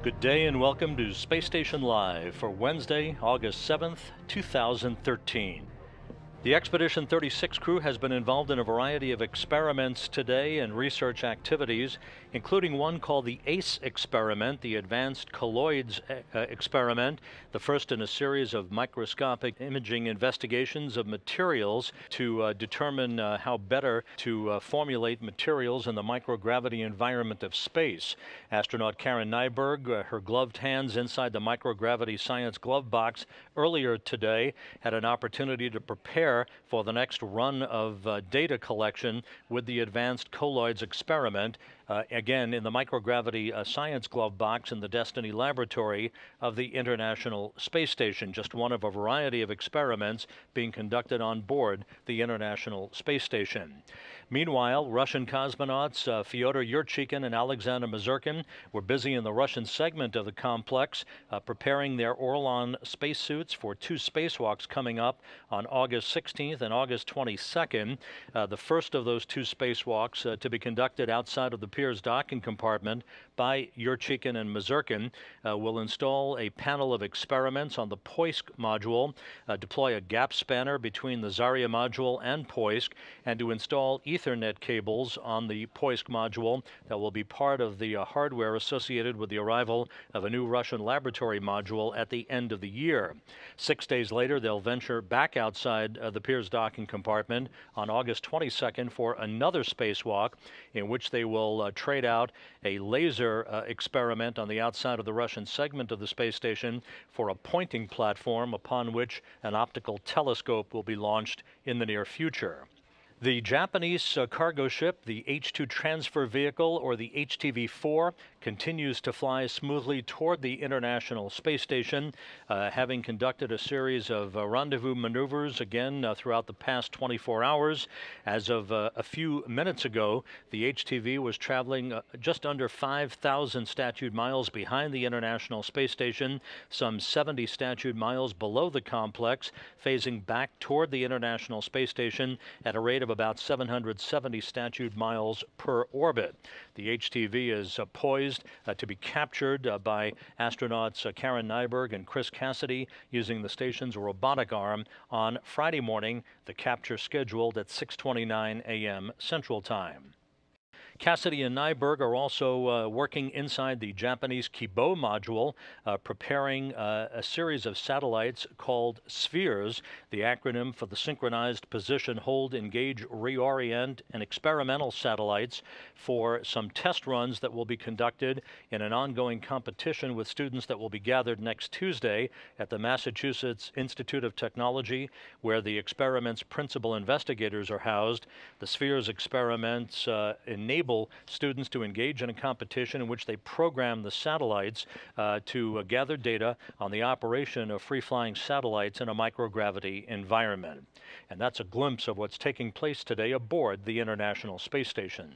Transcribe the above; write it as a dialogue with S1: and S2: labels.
S1: Good day and welcome to Space Station Live for Wednesday, August 7th, 2013. The Expedition 36 crew has been involved in a variety of experiments today and research activities, including one called the ACE experiment, the Advanced Colloids experiment, the first in a series of microscopic imaging investigations of materials to determine how better to formulate materials in the microgravity environment of space. Astronaut Karen Nyberg, her gloved hands inside the microgravity science glove box earlier today, had an opportunity to prepare for the next run of data collection with the Advanced Colloids experiment, again in the microgravity science glove box in the Destiny Laboratory of the International Space Station, just one of a variety of experiments being conducted on board the International Space Station. Meanwhile, Russian cosmonauts Fyodor Yurchikhin and Alexander Mazurkin were busy in the Russian segment of the complex, preparing their Orlan spacesuits for two spacewalks coming up on August 16th and August 22nd. The first of those two spacewalks to be conducted outside of the Pirs docking compartment by Yurchikhin and Mazurkin will install a panel of experiments on the Poisk module, deploy a gap spanner between the Zarya module and Poisk, and to install Ethernet cables on the Poisk module that will be part of the hardware associated with the arrival of a new Russian laboratory module at the end of the year. 6 days later, they'll venture back outside the Pirs docking compartment on August 22nd for another spacewalk in which they will trade out a laser experiment on the outside of the Russian segment of the space station for a pointing platform upon which an optical telescope will be launched in the near future. The Japanese cargo ship, the H-2 Transfer Vehicle, or the HTV-4, continues to fly smoothly toward the International Space Station, having conducted a series of rendezvous maneuvers again throughout the past 24 hours. As of a few minutes ago, the HTV was traveling just under 5,000 statute miles behind the International Space Station, some 70 statute miles below the complex, phasing back toward the International Space Station at a rate of about 770 statute miles per orbit. The HTV is poised to be captured by astronauts Karen Nyberg and Chris Cassidy using the station's robotic arm on Friday morning, the capture scheduled at 6:29 a.m. Central Time. Cassidy and Nyberg are also working inside the Japanese Kibo module, preparing a series of satellites called spheres, the acronym for the Synchronized Position, Hold, Engage, Reorient, and Experimental Satellites, for some test runs that will be conducted in an ongoing competition with students that will be gathered next Tuesday at the Massachusetts Institute of Technology, where the experiment's principal investigators are housed. The spheres experiments enable students to engage in a competition in which they program the satellites to gather data on the operation of free-flying satellites in a microgravity environment. And that's a glimpse of what's taking place today aboard the International Space Station.